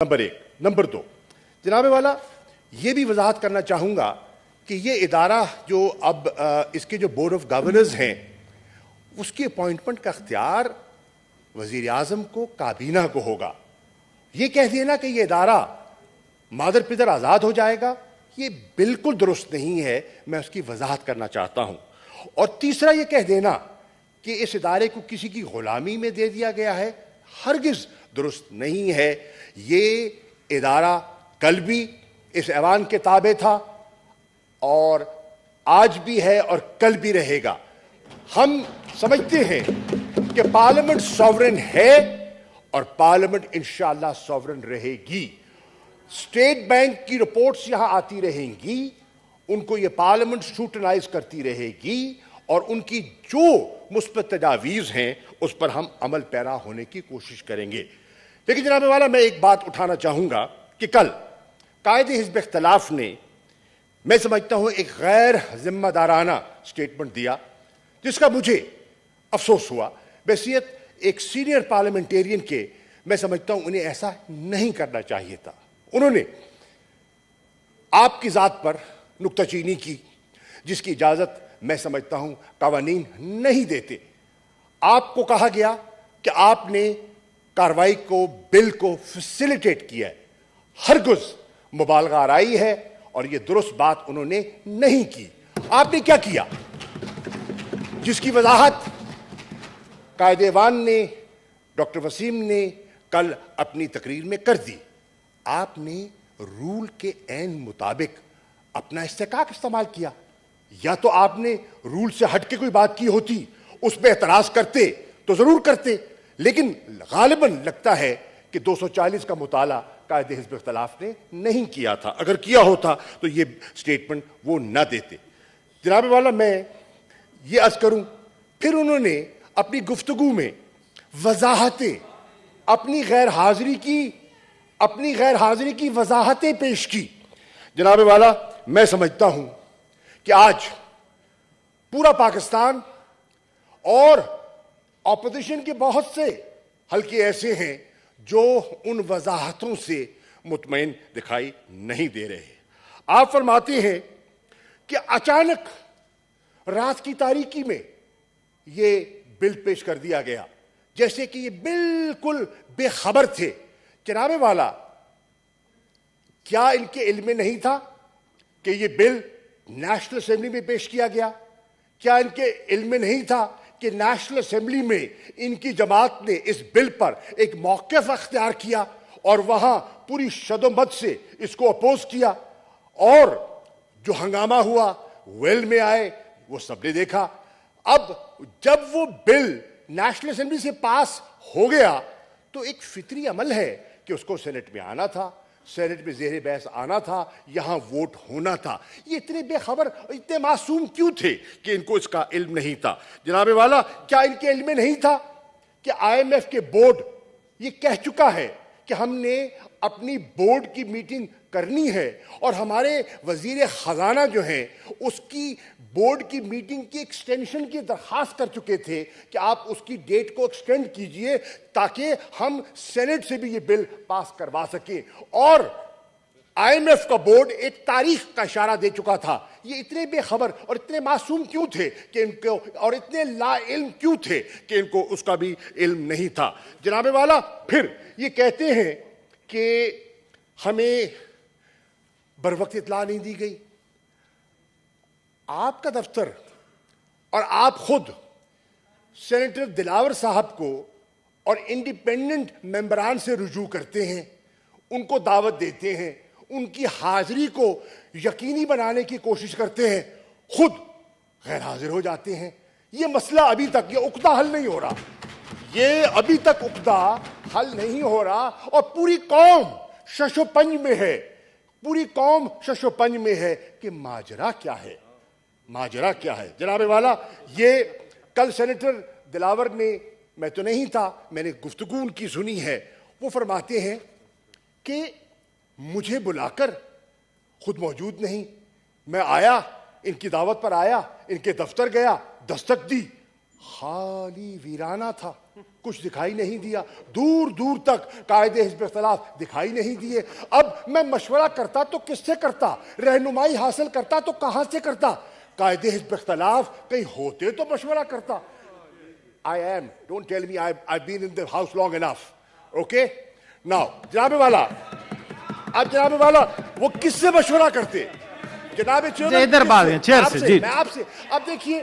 Number एक। Number दो, जनाब वाला ये भी वजाहत करना चाहूँगा कि ये इदारा जो अब इसके जो बोर्ड ऑफ गवर्नर्स हैं उसकी अपॉइंटमेंट का अख्तियार वज़ीर आज़म को, काबीना को होगा। ये कह देना कि ये इदारा मादर पिदर आज़ाद हो जाएगा, ये बिल्कुल दुरुस्त नहीं है। मैं उसकी वजाहत करना चाहता हूँ। और तीसरा ये कह देना कि इस इदारे को किसी की ग़ुलामी में दे दिया गया है, हरगिज़ दुरुस्त नहीं है। ये इदारा कल भी इस ऐवान के ताबे था और आज भी है और कल भी रहेगा। हम समझते हैं कि पार्लियामेंट सॉवरेन है और पार्लियामेंट इंशाअल्लाह सॉवरेन रहेगी। स्टेट बैंक की रिपोर्ट्स यहां आती रहेंगी, उनको ये पार्लियामेंट स्क्रूटनाइज करती रहेगी और उनकी जो मुस्बत तजावीज़ हैं उस पर हम अमल पैरा होने की कोशिश करेंगे। लेकिन जनाब वाला, मैं एक बात उठाना चाहूँगा कि कल कायदे हिज़्ब इख्तिलाफ ने, मैं समझता हूँ, एक गैर जिम्मेदाराना स्टेटमेंट दिया जिसका मुझे अफसोस हुआ। बहसीत एक सीनियर पार्लियामेंटेरियन के मैं समझता हूँ उन्हें ऐसा नहीं करना चाहिए था। उन्होंने आपकी ज़ात पर नुक्ताचीनी की जिसकी इजाज़त मैं समझता हूँ कवानीन नहीं देते। आपको कहा गया कि आपने कार्रवाई को, बिल को फैसिलिटेट किया है। हरगिज़ मुबालगा आराई है और यह दुरुस्त बात उन्होंने नहीं की। आपने क्या किया जिसकी वजाहत कायदेवान ने, डॉक्टर वसीम ने कल अपनी तकरीर में कर दी। आपने रूल के ऐन मुताबिक अपना इस्तेकाक इस्तेमाल किया। या तो आपने रूल से हट के कोई बात की होती, उस पर एतराज करते तो जरूर करते, लेकिन गालिबन लगता है कि 240 का मुताला कायदे हिज़्ब इख्तिलाफ ने नहीं किया था। अगर किया होता तो ये स्टेटमेंट वो न देते। जनाब वाला, मैं ये अर्ज करूं, फिर उन्होंने अपनी गुफ्तगू में वजाहतें, अपनी गैर हाजिरी की वजाहतें पेश की। जनाब वाला, मैं समझता हूं कि आज पूरा पाकिस्तान और ऑपोजिशन के बहुत से हल्के ऐसे हैं जो उन वजाहतों से मुतमईन दिखाई नहीं दे रहे। आप फरमाते हैं कि अचानक रात की तारीकी में ये बिल पेश कर दिया गया, जैसे कि ये बिल्कुल बेखबर थे। जनाबे वाला, क्या इनके इल्म में नहीं था कि ये बिल नेशनल असेंबली में पेश किया गया? क्या इनके इल्म में नहीं था कि नेशनल असेंबली में इनकी जमात ने इस बिल पर एक मौक़िफ़ अख्तियार किया और वहां पूरी शदोमत से इसको अपोज किया? और जो हंगामा हुआ, वेल में आए, वो सबने देखा। अब जब वो बिल नेशनल असेंबली से पास हो गया तो एक फितरी अमल है कि उसको सेनेट में आना था, सेनेट में ज़ेर बहस आना था, यहां वोट होना था। ये इतने बेखबर, इतने मासूम क्यों थे कि इनको इसका इल्म नहीं था? जनाबे वाला, क्या इनके इल्म में नहीं था कि IMF के बोर्ड ये कह चुका है कि हमने अपनी बोर्ड की मीटिंग करनी है और हमारे वजीर खजाना जो हैं उसकी बोर्ड की मीटिंग की एक्सटेंशन की दरखास्त कर चुके थे कि आप उसकी डेट को एक्सटेंड कीजिए ताकि हम सेनेट से भी ये बिल पास करवा सकें। और IMF का बोर्ड एक तारीख का इशारा दे चुका था। ये इतने बेखबर और इतने मासूम क्यों थे कि इनको, और इतने ला इल्म क्यों थे कि इनको उसका भी इल्म नहीं था? जनाबे वाला, फिर ये कहते हैं कि हमें बरवक्त इत्तला नहीं दी गई। आपका दफ्तर और आप खुद सेनेटर दिलावर साहब को और इंडिपेंडेंट मेंबरान से रुजू करते हैं, उनको दावत देते हैं, उनकी हाजिरी को यकीनी बनाने की कोशिश करते हैं, खुद गैर हाजिर हो जाते हैं। ये मसला अभी तक, ये उकदा हल नहीं हो रहा, ये अभी तक उकदा हल नहीं हो रहा और पूरी कौम शशोपंज में है, पूरी कौम शशोपंज में है कि माजरा क्या है, माजरा क्या है। जनाबे वाला, ये कल सेनेटर दिलावर ने, मैं तो नहीं था, मैंने गुफ्तगू उनकी सुनी है, वो फरमाते हैं कि मुझे बुलाकर खुद मौजूद नहीं, मैं आया, इनकी दावत पर आया, इनके दफ्तर गया, दस्तक दी, खाली वीराना था, कुछ दिखाई नहीं दिया। दूर दूर तक कायदे हिज़्ब इख्तिलाफ दिखाई नहीं दिए। अब मैं मशवरा करता तो किससे करता, रहनुमाई हासिल करता तो कहां से करता? कायदे हिज़्ब इख्तिलाफ कहीं होते तो मशवरा करता। I am, don't tell me I've been in the house long enough. Okay? Now, जनाब वाला, अब जनाब वाला वो किससे मशवरा करते? जनाब चेयरमैन, इधर बात है चेयर से जी। मैं आपसे, अब देखिए,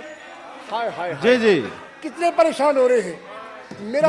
हाय हाय जी जी कितने परेशान हो रहे हैं। मेरा